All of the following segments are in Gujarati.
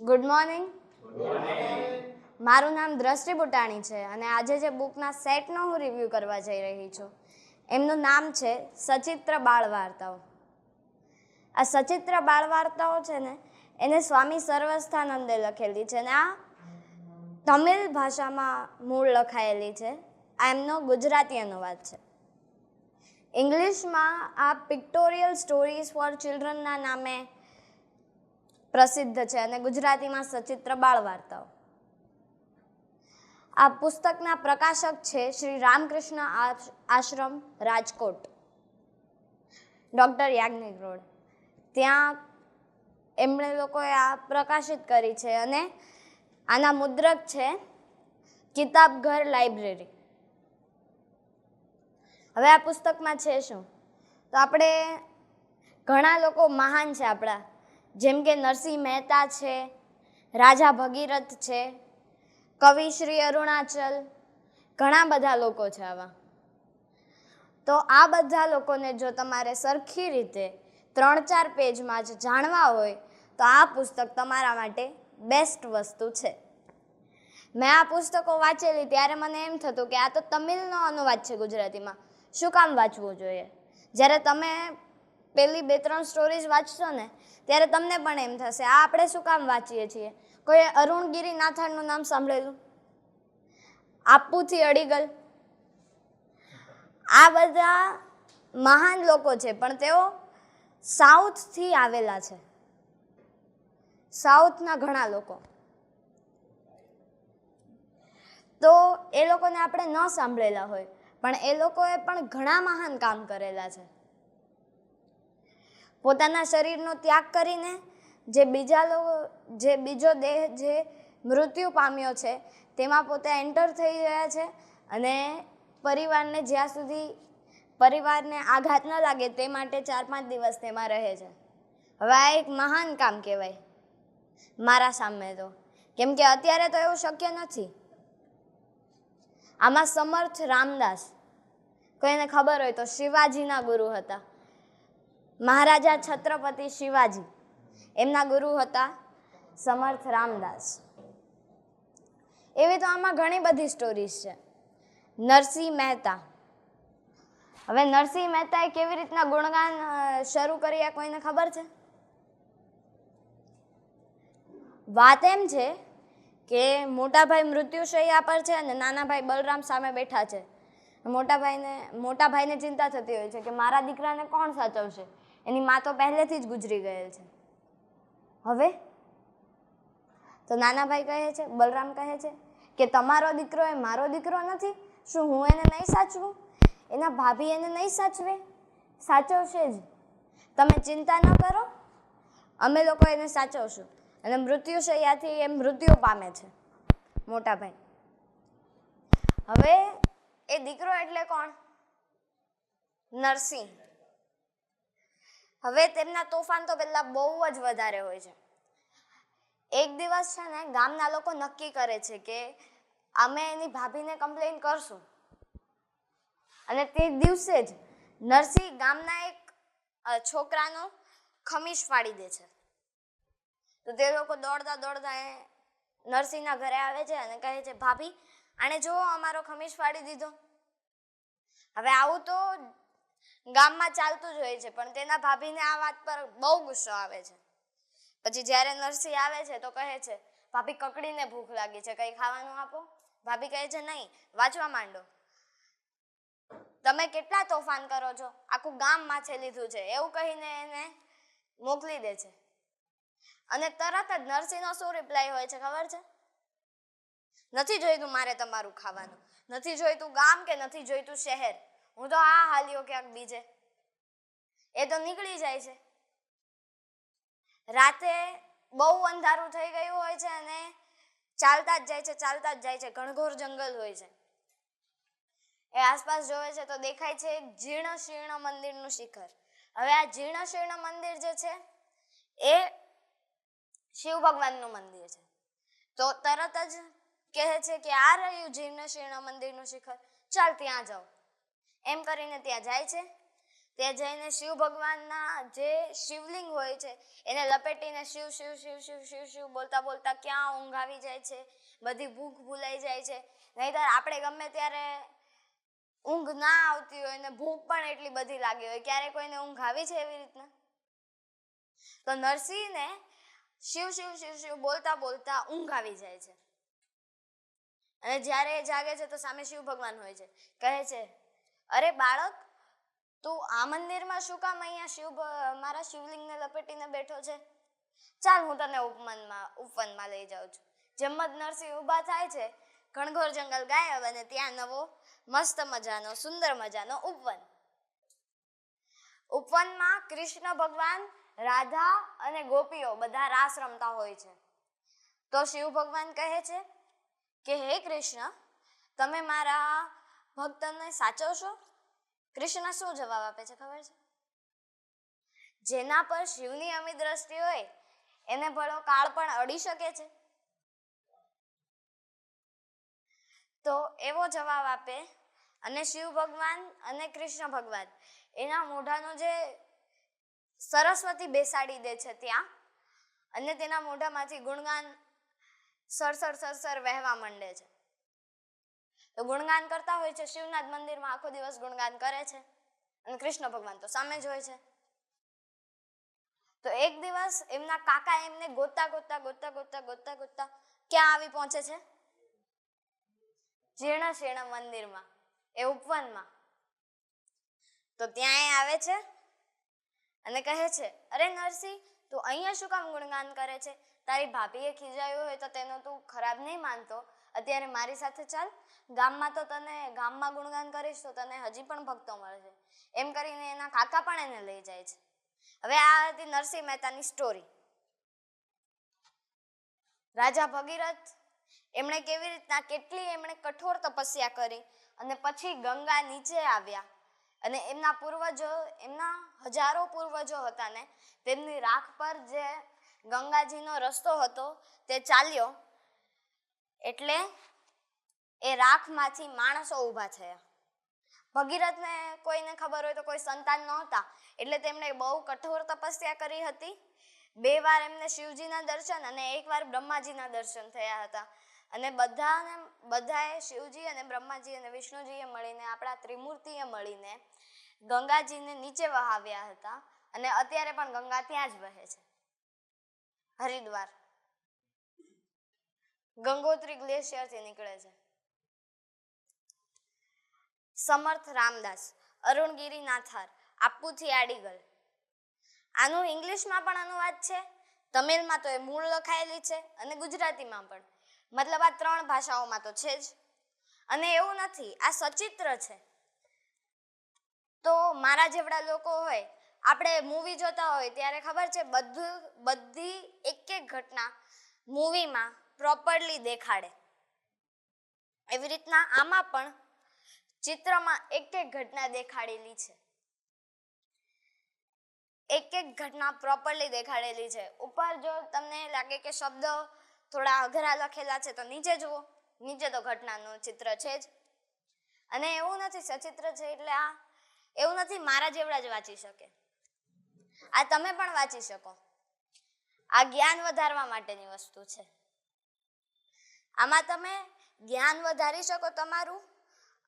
Good morning. મારું નામ દ્રષ્ટિ બુટાણી છે અને આજે જે બુકના સેટનો હું રિવ્યૂ કરવા જઈ રહી છું એમનું નામ છે સચિત્ર બાળ વાર્તાઓ. આ સચિત્ર બાળ વાર્તાઓ છે ને એને સ્વામી સર્વસ્થાનંદે લખેલી છે અને આ તમિલ ભાષામાં મૂળ લખાયેલી છે. આ એમનો ગુજરાતી અનુવાદ છે. ઇંગ્લિશમાં આ પિક્ટોરિયલ સ્ટોરીઝ ફોર ચિલ્ડ્રનના નામે પ્રસિદ્ધ છે અને ગુજરાતીમાં સચિત્ર બાળ વાર્તાઓ. આ પુસ્તકના પ્રકાશક છે શ્રી રામકૃષ્ણ આશ્રમ, રાજકોટ, ડૉક્ટર યાજ્ઞિક રોડ. ત્યાં એમણે લોકોએ આ પ્રકાશિત કરી છે અને આના મુદ્રક છે કિતાબઘર લાઇબ્રેરી. હવે આ પુસ્તકમાં છે શું, તો આપણે ઘણા લોકો મહાન છે આપણા, જેમ કે નરસિંહ મહેતા છે, રાજા ભગીરથ છે, કવિ શ્રી અરુણાચલ, ઘણા બધા લોકો છે આવા. તો આ બધા લોકોને જો તમારે સરખી રીતે 3-4 પેજમાં જ જાણવા હોય તો આ પુસ્તક તમારા માટે બેસ્ટ વસ્તુ છે. મેં આ પુસ્તકો વાંચેલી ત્યારે મને એમ થતું કે આ તો તમિલનો અનુવાદ છે ગુજરાતીમાં, શું કામ વાંચવું જોઈએ. જ્યારે તમે પેલી 2-3 સ્ટોરીઝ વાંચશો ને ત્યારે તમને પણ એમ થશે આ આપણે શું કામ વાંચીએ છીએ. કોઈ અરુણ ગિરિનાથનનું નામ સાંભળેલું? આપુથી અડીગલ. આ બધા મહાન લોકો છે પણ તેઓ સાઉથથી આવેલા છે, સાઉથના ઘણા લોકો. તો એ લોકોને આપણે ન સાંભળેલા હોય પણ એ લોકોએ પણ ઘણા મહાન કામ કરેલા છે. પોતાના શરીરનો ત્યાગ કરીને જે બીજો દેહ જે મૃત્યુ પામ્યો છે તેમાં પોતે એન્ટર થઈ રહ્યા છે અને પરિવારને જ્યાં સુધી પરિવારને આઘાત ન લાગે તે માટે 4-5 દિવસ તેમાં રહે છે. હવે આ એક મહાન કામ કહેવાય મારા સામે તો, કેમ કે અત્યારે તો એવું શક્ય નથી. આમાં સમર્થ રામદાસ, કોઈને ખબર હોય તો શિવાજીના ગુરુ હતા. મહારાજા છત્રપતિ શિવાજી, એમના ગુરુ હતા સમર્થ રામદાસ. એવી તો આમાં ઘણી બધી સ્ટોરીઝ છે. નરસિંહ મહેતા. હવે નરસિંહ મહેતાએ કેવી રીતના ગુણગાન શરૂ કર્યા કોઈને ખબર છે? વાત એમ છે કે મોટા ભાઈ મૃત્યુશૈયા પર છે અને નાના ભાઈ બલરામ સામે બેઠા છે. મોટા ભાઈને ચિંતા થતી હોય છે કે મારા દીકરાને કોણ સાચવશે, એની મા તો પહેલેથી જ ગુજરી ગયેલ છે. હવે તો નાના ભાઈ કહે છે, બલરામ કહે છે કે તમારો દીકરો એ મારો દીકરો નથી, શું હું એને નહીં સાચવું? એના ભાભી એને નહીં સાચવે? સાચવશે જ, તમે ચિંતા ન કરો, અમે લોકો એને સાચવશું. અને મૃત્યુશૈયાથી એ મૃત્યુ પામે છે મોટા ભાઈ. હવે એ દીકરો એટલે કોણ? નરસિંહ. હવે તેમના તોફાન તો પેલા બહુ જ વધારે હોય છે. એક દિવસ છે ને ગામના લોકો નક્કી કરે છે કે અમે એની ભાભીને કમ્પ્લેન કરશું અને તે દિવસે જ નરસિંહ ગામના એક છોકરાનો ખમીસ ફાડી દે છે. તો તે લોકો દોડતા નરસિંહના ઘરે આવે છે અને કહે છે ભાભી આણે જો અમારો ખમીસ ફાડી દીધો. હવે આવું તો ગામમાં ચાલતું જ હોય છે પણ તેના ભાભીને આ વાત પર બહુ ગુસ્સો આવે છે. પછી જ્યારે નરસિંહ આવે છે તો કહે છે ભાભી કકડીને ભૂખ લાગી છે, કંઈ ખાવાનું આપો. ભાભી કહે છે નહીં, વાંચવા માંડો. તમે કેટલા તોફાન કરો છો, આખું ગામ માથે લીધું છે, એવું કહીને એને મોકલી દે છે. અને તરત જ નરસિંહનો શું રિપ્લાય હોય છે ખબર છે? નથી જોઈતું મારે તમારું ખાવાનું, નથી જોઈતું ગામ કે નથી જોઈતું શહેર, હું તો આ હાલ્યો ક્યાંક બીજે. એ તો નીકળી જાય છે. રાતે બહુ અંધારું થઈ ગયું હોય છે અને ચાલતા જ જાય છે. ઘણઘોર જંગલ હોય છે. એ આસપાસ જોવે છે તો દેખાય છે એક જીર્ણ શીર્ણ મંદિરનું શિખર. હવે આ જીર્ણ શીર્ણ મંદિર જે છે એ શિવ ભગવાનનું મંદિર છે. તો તરત જ કહે છે કે આ રહ્યું જીર્ણ શીર્ણ મંદિરનું શિખર, ચાલ ત્યાં જાઓ. એમ કરીને ત્યાં જાય છે. ત્યાં જઈને શિવ ભગવાનના જે શિવલિંગ હોય છે એને લપેટીને શિવ શિવ શિવ શિવ શિવ શિવ બોલતા બોલતા ક્યાં ઊંઘ આવી જાય છે, બધી ભૂખ ભૂલાઈ જાય છે. નહીંતર આપણે ગમે ત્યારે ઊંઘ ના આવતી હોય ને ભૂખ પણ એટલી બધી લાગી હોય, ક્યારે કોઈને ઊંઘ આવી છે એવી રીતના? તો નરસિંહને શિવ શિવ શિવ શિવ બોલતા બોલતા ઊંઘ આવી જાય છે. અને જ્યારે એ જાગે છે તો સામે શિવ ભગવાન હોય છે. કહે છે, અરે બાળક, તું આ મંદિરમાં શું કામ અહીંયા મારા શિવલિંગને લપેટીને બેઠો છે? ચાલ હું તને ઉપવનમાં લઈ જાઉં છું. જેમ જ નરસિંહ ઊભા થાય છે, ઘણઘોર જંગલ ગાયબ અને ત્યાં નવો મસ્ત મજાનો સુંદર મજાનો ઉપવન. ઉપવનમાં કૃષ્ણ ભગવાન, રાધા અને ગોપીઓ બધા રાસ રમતા હોય છે. તો શિવ ભગવાન કહે છે કે હે કૃષ્ણ, તમે મારા ભક્તને સાચવશો? કૃષ્ણ શું જવાબ આપે છે ખબર છે? જેના પર શિવની અમી દ્રષ્ટિ હોય એને ભલો કાળ પણ અડી શકે છે. તો એવો જવાબ આપે અને શિવ ભગવાન અને કૃષ્ણ ભગવાન એના મોઢાનો જે સરસ્વતી બેસાડી દે છે ત્યાં, અને તેના મોઢામાંથી ગુણગાન સરસર સરસર વહેવા માંડે છે. તો ગુણગાન કરતા હોય છે, શિવનાથ મંદિરમાં આખો દિવસ ગુણગાન કરે છે અને કૃષ્ણ ભગવાન તો સામે જ હોય છે. તો એક દિવસ એમના કાકા એમને ગોતતા ગોતતા ગોતતા ગોતતા ગોતતા ગોતતા ક્યાં આવી પહોંચે છે? જીર્ણ શીર્ણ મંદિરમાં, એ ઉપવનમાં. તો ત્યાં એ આવે છે અને કહે છે, અરે નરસિંહ, તું અહીંયા શું કામ ગુણગાન કરે છે? તારી ભાભીએ ખીજાયું હોય તો તેનો તું ખરાબ નહીં માનતો. અત્યારે મારી સાથે ચાલ, ગામમાં ગુણગાન કરીશ તો તને હજી પણ ભક્તો મળશે. એમ કરીને એના કાકા પણ એને લઈ જાય છે. હવે આ હતી નરસિંહ મહેતાની સ્ટોરી. રાજા ભગીરથ એમણે કેવી રીતના કેટલી કઠોર તપસ્યા કરી અને પછી ગંગા નીચે આવ્યા અને એમના હજારો પૂર્વજો હતા ને, તેમની રાખ પર જે ગંગાજીનો રસ્તો હતો તે ચાલ્યો, એટલે એ રાખમાંથી માણસો ઊભા થયા. ભગીરથને કોઈને ખબર હોય તો કોઈ સંતાન નહોતા, એટલે તેમણે બહુ કઠોર તપસ્યા કરી હતી. 2 વાર એમને શિવજીના દર્શન અને 1 વાર બ્રહ્માજીના દર્શન થયા હતા. અને બધાએ શિવજી અને બ્રહ્માજી અને વિષ્ણુજીએ મળીને, આપણા ત્રિમૂર્તિએ મળીને ગંગાજીને નીચે વહાવ્યા હતા. અને અત્યારે પણ ગંગા ત્યાં જ વહે છે, હરિદ્વાર. ગંગોત્રી ગ્લેશિયરથી નીકળે છે. સમર્થ રામદાસ, અરુણગીરી નાથાર, આપુથી આડીગલ. આનું ઇંગ્લિશમાં પણ અનુવાદ છે, તમિલમાં તો એ મૂળ લખાયેલી છે અને ગુજરાતીમાં પણ. મતલબ આ 3 ભાષાઓમાં તો છે જ. અને એવું નથી, આ સચિત્ર છે. તો મારા જેવડા લોકો હોય, આપણે મૂવી જોતા હોય ત્યારે ખબર છે બધી એક ઘટના મૂવીમાં પ્રોપરલી દેખાડે. એવી રીતના આમાં પણ ચિત્રમાં એક ઘટના દેખાડેલી છે. એક ઘટના પ્રોપરલી દેખાડેલી છે. ઉપર જો તમને લાગે કે શબ્દો થોડા અઘરા લખેલા છે તો નીચે જુઓ, નીચે તો ઘટનાનું ચિત્ર છે જ. અને એવું નથી સચિત્ર છે એટલે એવું નથી મારા જેવડા જ વાંચી શકે, આ તમે પણ વાંચી શકો. આ જ્ઞાન વધારવા માટેની વસ્તુ છે. આમાં તમે જ્ઞાન વધારી શકો તમારું.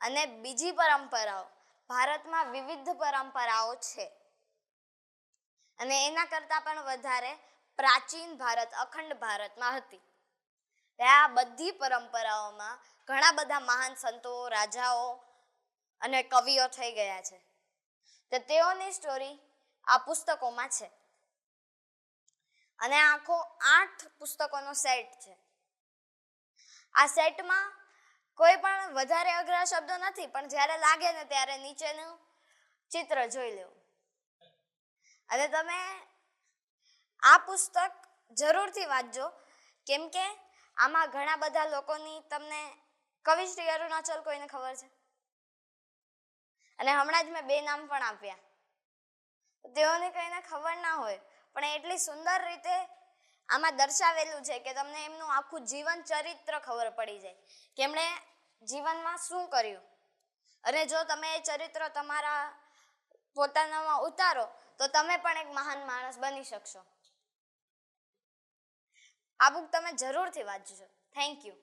અને બીજી પરંપરાઓ, ભારતમાં વિવિધ પરંપરાઓ છે અને એના કરતાં પણ વધારે પ્રાચીન ભારત, અખંડ ભારતમાં હતી. આ બધી પરંપરાઓમાં ઘણા બધા મહાન સંતો, રાજાઓ અને કવિઓ થઈ ગયા છે. તો તેઓની સ્ટોરી આ પુસ્તકોમાં છે. અને આખો 8 પુસ્તકોનો સેટ છે. આ સેટમાં કોઈ પણ વધારે અઘરા શબ્દો નથી, પણ જ્યારે લાગે ને ત્યારે નીચેનું ચિત્ર જોઈ લેવું. અને તમે આ પુસ્તક જરૂરથી વાંચજો, કેમ કે આમાં ઘણા બધા લોકોની તમને કવિશ્રી અરુણાચલ કોઈને ખબર છે? અને હમણાં જ મેં 2 નામ પણ આપ્યા. તેઓને કોઈને ખબર ના હોય, પણ એટલી સુંદર રીતે આમાં દર્શાવેલું છે કે તમને એમનું આખું જીવન ચરિત્ર ખબર પડી જાય કે એમણે જીવનમાં શું કર્યું. અને જો તમે એ ચરિત્ર તમારા પોતાનામાં ઉતારો તો તમે પણ એક મહાન માણસ બની શકશો. આ બુક તમે જરૂરથી વાંચજો. Thank you.